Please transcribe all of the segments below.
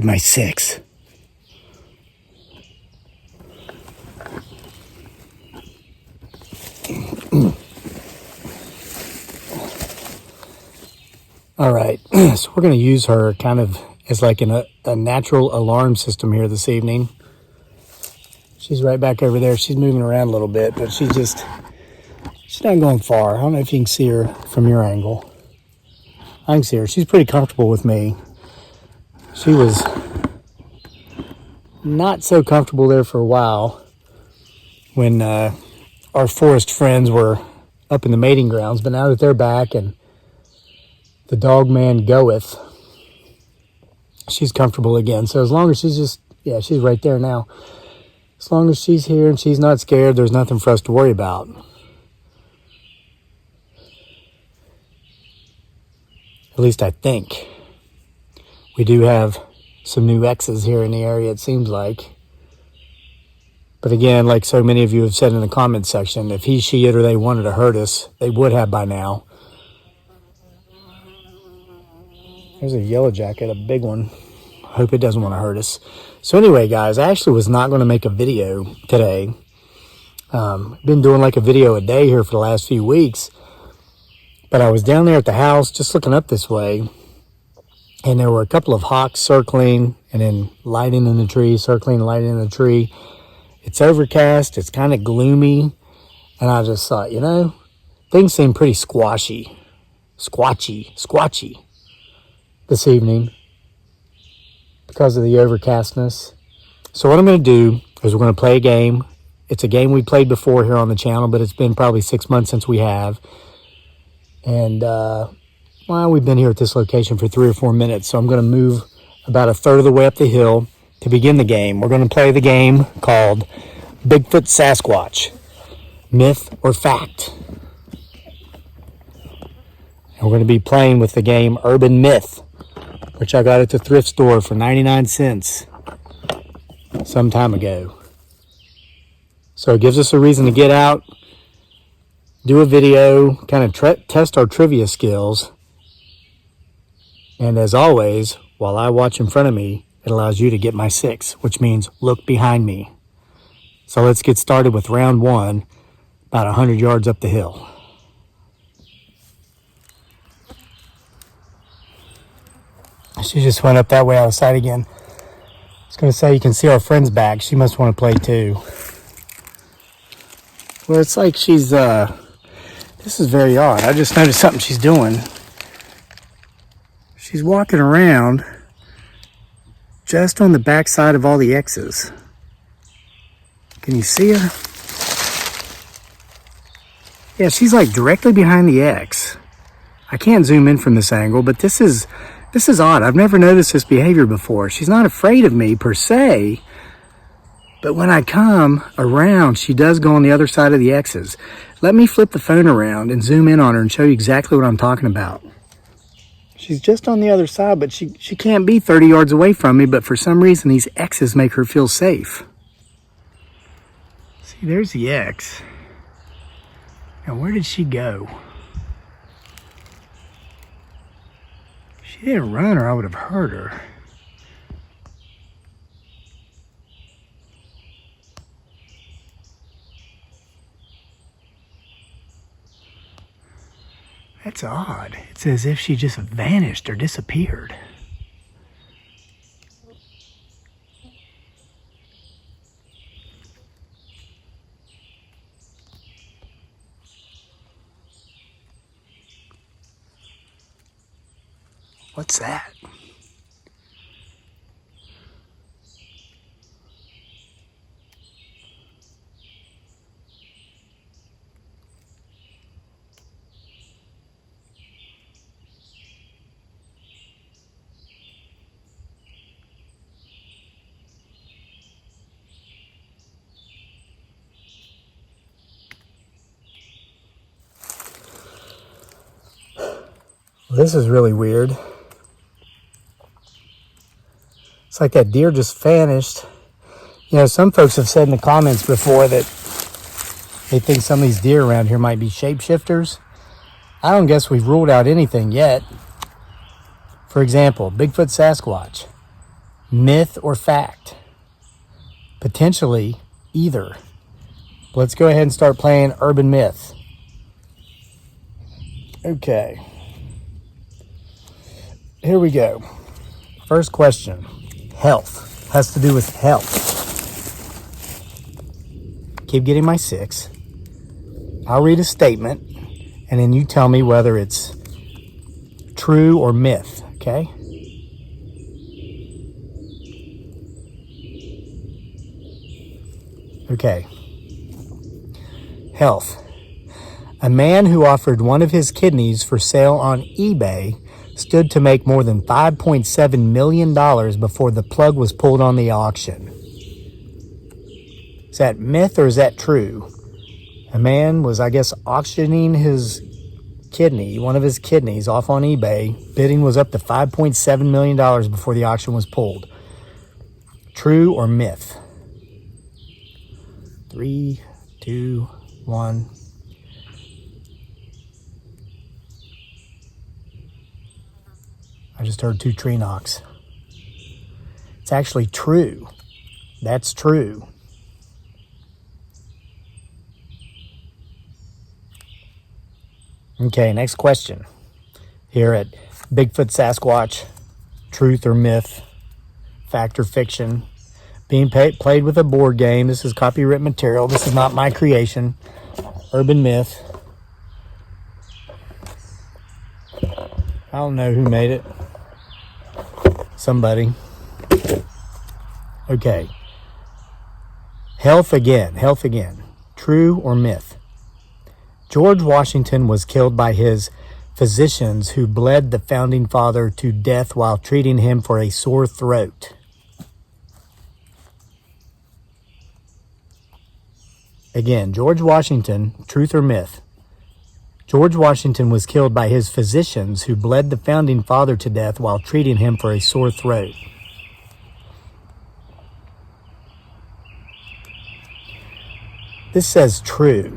get my 6. All right, so we're going to use her kind of as like a natural alarm system here this evening. She's right back over there. She's moving around a little bit, but she's not going far. I don't know if you can see her from your angle. I can see her. She's pretty comfortable with me. She was not so comfortable there for a while when our forest friends were up in the mating grounds, but now that they're back and the dog man goeth, she's comfortable again. So as long as she's right there now. As long as she's here and she's not scared, there's nothing for us to worry about. At least I think. We do have some new X's here in the area, it seems like. But again, like so many of you have said in the comment section, if he, she, it, or they wanted to hurt us, they would have by now. There's a yellow jacket, a big one. I hope it doesn't want to hurt us. So anyway, guys, I actually was not going to make a video today. Been doing like a video a day here for the last few weeks. But I was down there at the house just looking up this way. And there were a couple of hawks circling and then lighting in the tree, circling and lighting in the tree. It's overcast. It's kind of gloomy. And I just thought, things seem pretty squatchy this evening because of the overcastness. So what I'm going to do is we're going to play a game. It's a game we played before here on the channel, but it's been probably 6 months since we have. And, we've been here at this location for 3 or 4 minutes, so I'm going to move about a third of the way up the hill to begin the game. We're going to play the game called Bigfoot Sasquatch, Myth or Fact. And we're going to be playing with the game Urban Myth, which I got at the thrift store for 99 cents some time ago. So it gives us a reason to get out, do a video, kind of test our trivia skills. And as always, while I watch in front of me, it allows you to get my 6, which means look behind me. So let's get started with round 1, about 100 yards up the hill. She just went up that way out of sight again. I was going to say, you can see our friend's back. She must want to play too. Well, it's like she's, this is very odd. I just noticed something she's doing. She's walking around just on the back side of all the X's. Can you see her? Yeah, she's like directly behind the X. I can't zoom in from this angle, but this is odd. I've never noticed this behavior before. She's not afraid of me per se, but when I come around, she does go on the other side of the X's. Let me flip the phone around and zoom in on her and show you exactly what I'm talking about. She's just on the other side, but she can't be 30 yards away from me, but for some reason, these X's make her feel safe. See, there's the X. Now, where did she go? She didn't run or I would have heard her. That's odd. It's as if she just vanished or disappeared. What's that? This is really weird. It's like that deer just vanished. Some folks have said in the comments before that they think some of these deer around here might be shapeshifters. I don't guess we've ruled out anything yet. For example, Bigfoot Sasquatch. Myth or fact? Potentially either. Let's go ahead and start playing urban myth. Okay. Here we go. First question. Health. Has to do with health. Keep getting my 6. I'll read a statement, and then you tell me whether it's true or myth, okay? Okay. Health. A man who offered one of his kidneys for sale on eBay stood to make more than $5.7 million before the plug was pulled on the auction. Is that myth or is that true? A man was, I guess, auctioning his kidney, one of his kidneys, off on eBay. Bidding was up to $5.7 million before the auction was pulled. True or myth? 3, 2, 1. I just heard 2 tree knocks. It's actually true. That's true. Okay, next question. Here at Bigfoot Sasquatch, truth or myth, fact or fiction. Being played with a board game. This is copyright material. This is not my creation. Urban myth. I don't know who made it. Somebody. Okay. Health again. Health again. True or myth? George Washington was killed by his physicians who bled the founding father to death while treating him for a sore throat. Again, George Washington, truth or myth? George Washington was killed by his physicians who bled the founding father to death while treating him for a sore throat. This says true.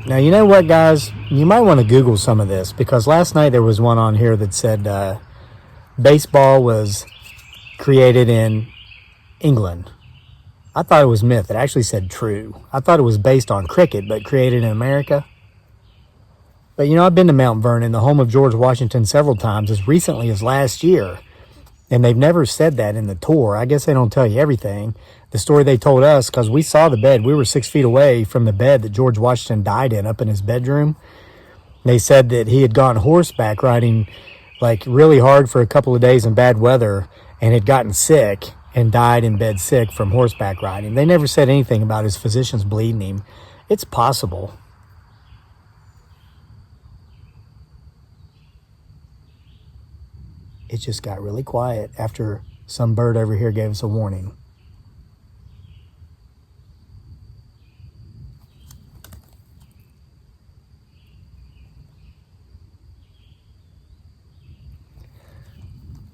Now, you know what, guys? You might want to Google some of this, because last night there was one on here that said baseball was created in England. I thought it was myth. It actually said true. I thought it was based on cricket, but created in America. But, you know, I've been to Mount Vernon, the home of George Washington, several times, as recently as last year. And they've never said that in the tour. I guess they don't tell you everything. The story they told us, because we saw the bed. We were 6 feet away from the bed that George Washington died in up in his bedroom. They said that he had gone horseback riding like really hard for a couple of days in bad weather and had gotten sick and died in bed sick from horseback riding. They never said anything about his physicians bleeding him. It's possible. It just got really quiet after some bird over here gave us a warning.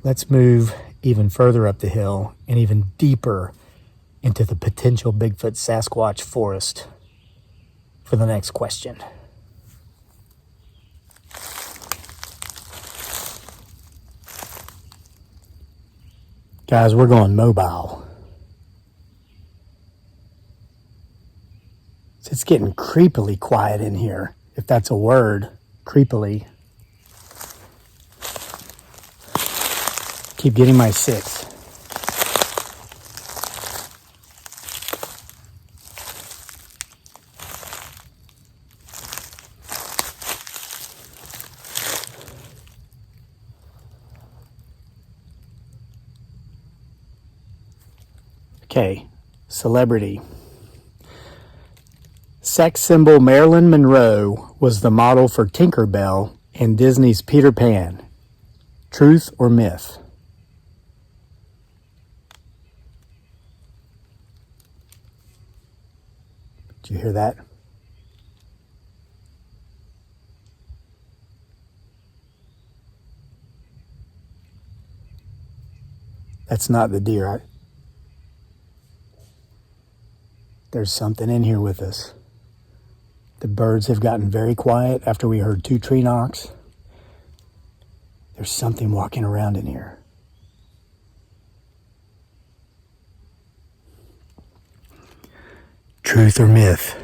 Let's move even further up the hill and even deeper into the potential Bigfoot Sasquatch forest for the next question. Guys, we're going mobile. It's getting creepily quiet in here, if that's a word, creepily. Keep getting my 6. Okay, celebrity. Sex symbol Marilyn Monroe was the model for Tinkerbell in Disney's Peter Pan. Truth or myth? Did you hear that? That's not the deer. There's something in here with us. The birds have gotten very quiet after we heard 2 tree knocks. There's something walking around in here. Truth or myth?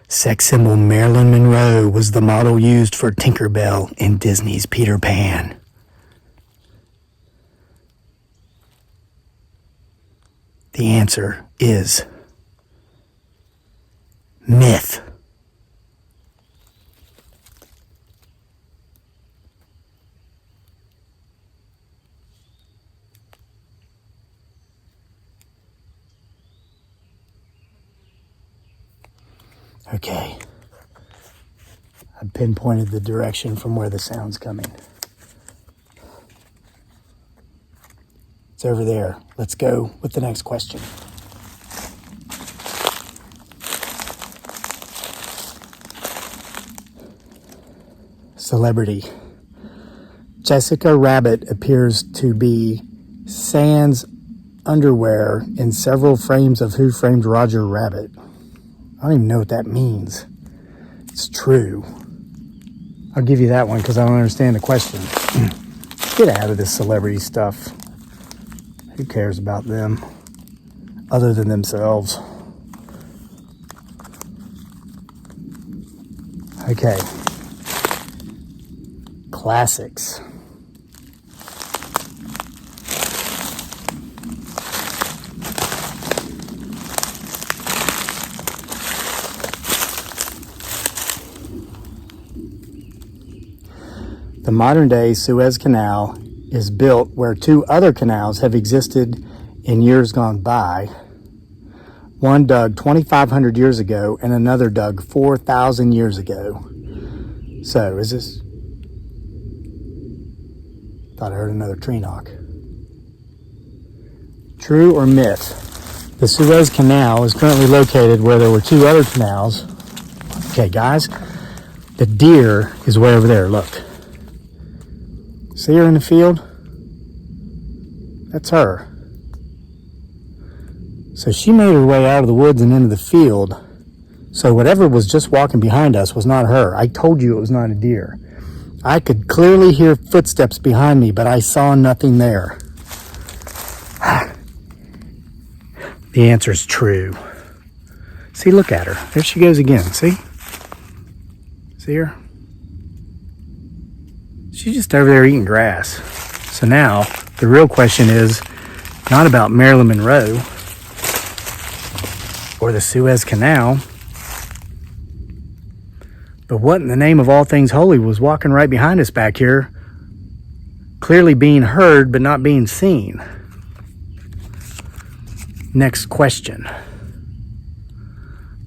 Sex symbol Marilyn Monroe was the model used for Tinkerbell in Disney's Peter Pan. The answer is myth. Okay. I pinpointed the direction from where the sound's coming. It's over there. Let's go with the next question. Celebrity. Jessica Rabbit appears to be sans underwear in several frames of Who Framed Roger Rabbit. I don't even know what that means. It's true. I'll give you that one because I don't understand the question. Get out of this celebrity stuff. Who cares about them other than themselves? Okay. Classics. The modern-day Suez Canal is built where two other canals have existed in years gone by. One dug 2,500 years ago and another dug 4,000 years ago. So, is this... Thought I heard another tree knock. True or myth? The Suez Canal is currently located where there were two other canals. Okay, guys, the deer is way over there, look. See her in the field? That's her. So she made her way out of the woods and into the field. So whatever was just walking behind us was not her. I told you it was not a deer. I could clearly hear footsteps behind me, but I saw nothing there. The answer is true. See, look at her. There she goes again. See? See her? She's just over there eating grass. So now, the real question is not about Marilyn Monroe or the Suez Canal, but what in the name of all things holy was walking right behind us back here, clearly being heard but not being seen? Next question.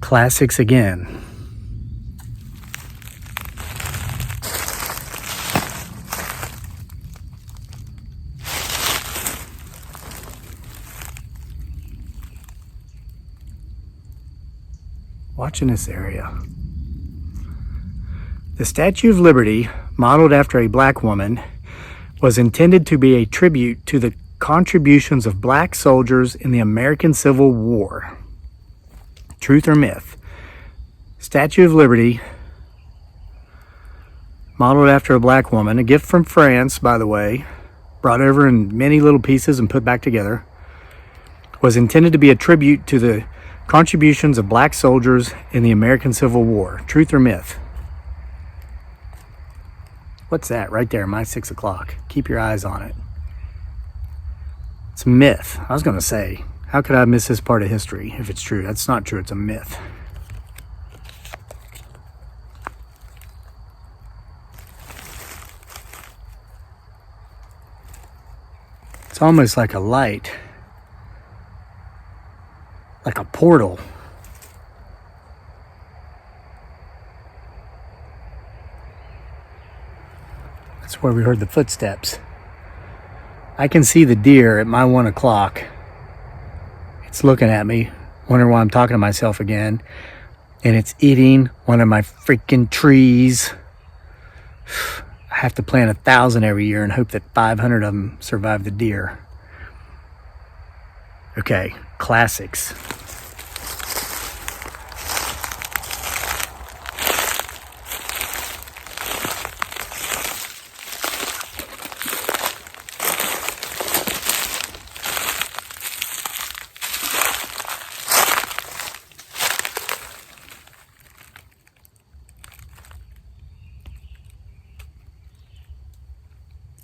Classics again. Watching this area. The Statue of Liberty, modeled after a black woman, was intended to be a tribute to the contributions of black soldiers in the American Civil War. Truth or myth? Statue of Liberty, modeled after a black woman, a gift from France, by the way, brought over in many little pieces and put back together, was intended to be a tribute to the contributions of black soldiers in the American Civil War. Truth or myth? What's that right there? My 6 o'clock. Keep your eyes on it. It's a myth. I was going to say, how could I miss this part of history if it's true? That's not true. It's a myth. It's almost like a light. Like a portal. That's where we heard the footsteps. I can see the deer at my 1 o'clock. It's looking at me, wondering why I'm talking to myself again. And it's eating one of my freaking trees. I have to plant 1,000 every year and hope that 500 of them survive the deer. Okay, classics.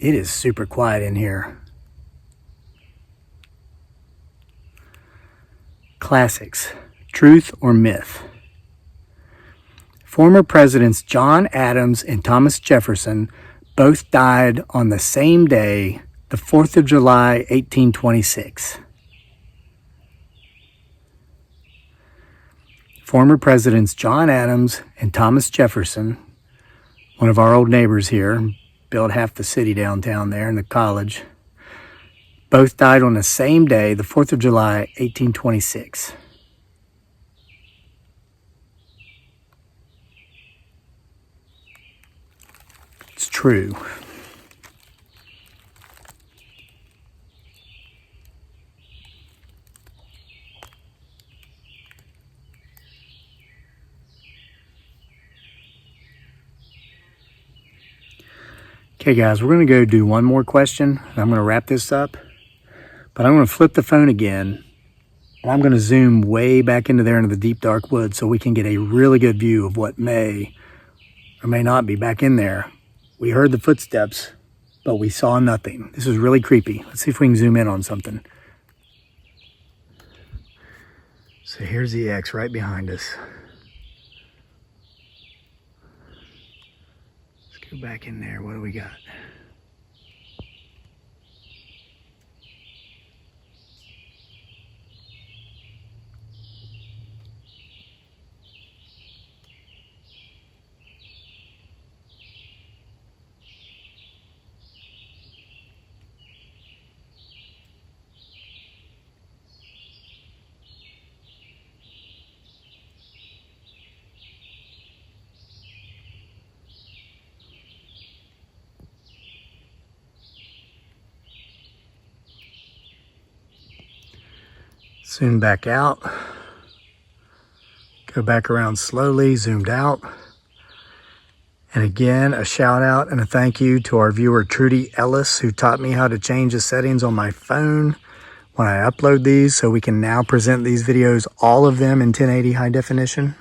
It is super quiet in here. Classics. Truth or myth? Former presidents John Adams and Thomas Jefferson both died on the same day, the 4th of July, 1826. Former presidents John Adams and Thomas Jefferson, one of our old neighbors here, built half the city downtown there in the college, both died on the same day, the 4th of July, 1826. It's true. Okay guys, we're going to go do one more question and I'm going to wrap this up, but I'm going to flip the phone again and I'm going to zoom way back into there into the deep dark woods so we can get a really good view of what may or may not be back in there. We heard the footsteps, but we saw nothing. This is really creepy. Let's see if we can zoom in on something. So here's the X right behind us. Go back in there. What do we got? Zoom back out. Go back around slowly, zoomed out. And again, a shout out and a thank you to our viewer Trudy Ellis, who taught me how to change the settings on my phone when I upload these, so we can now present these videos, all of them in 1080 high definition.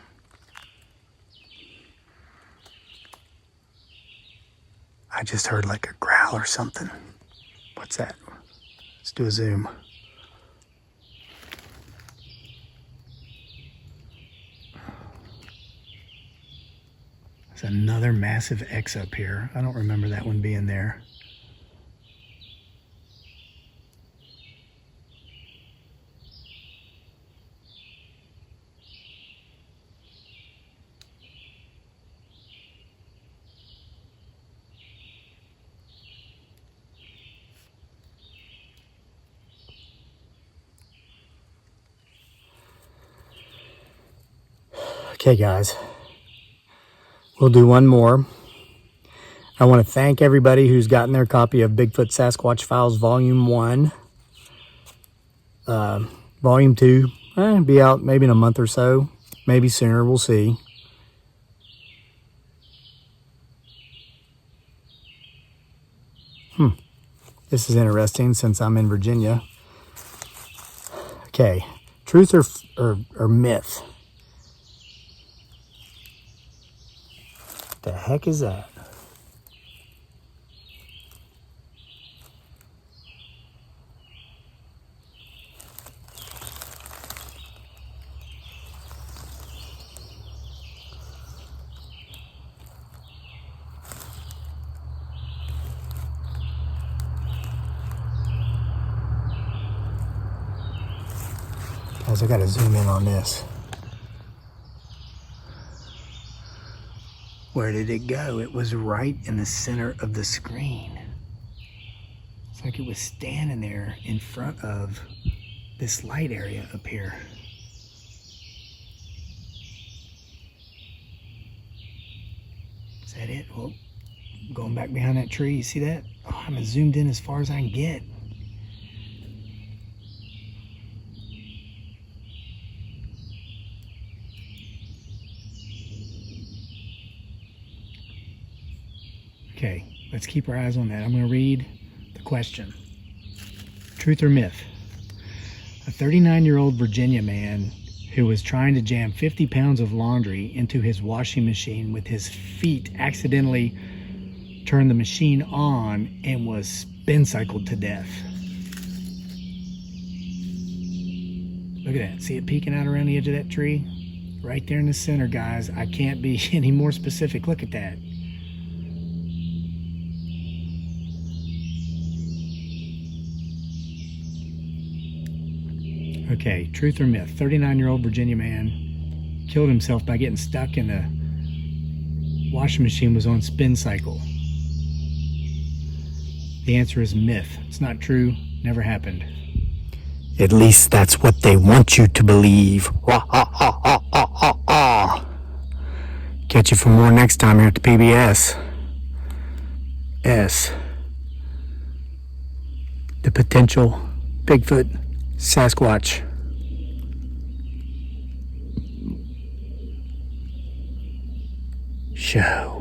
I just heard like a growl or something. What's that? Let's do a zoom. There's another massive X up here. I don't remember that one being there. Okay, guys. We'll do one more. I want to thank everybody who's gotten their copy of Bigfoot Sasquatch Files Volume 1. Volume 2, be out maybe in a month or so. Maybe sooner, we'll see. This is interesting since I'm in Virginia. Okay, truth or myth? The heck is that? Guys, I gotta zoom in on this. Where did it go? It was right in the center of the screen. It's like it was standing there in front of this light area up here. Is that it? Well, going back behind that tree, you see that? Oh, I'm zoomed in as far as I can get. Okay, let's keep our eyes on that. I'm going to read the question. Truth or myth? A 39-year-old Virginia man who was trying to jam 50 pounds of laundry into his washing machine with his feet accidentally turned the machine on and was spin cycled to death. Look at that. See it peeking out around the edge of that tree? Right there in the center, guys. I can't be any more specific. Look at that. Okay, truth or myth? 39-year-old Virginia man killed himself by getting stuck in the washing machine was on spin cycle. The answer is myth. It's not true. Never happened. At least that's what they want you to believe. Catch you for more next time here at the PBS. The potential Bigfoot Sasquatch. Show.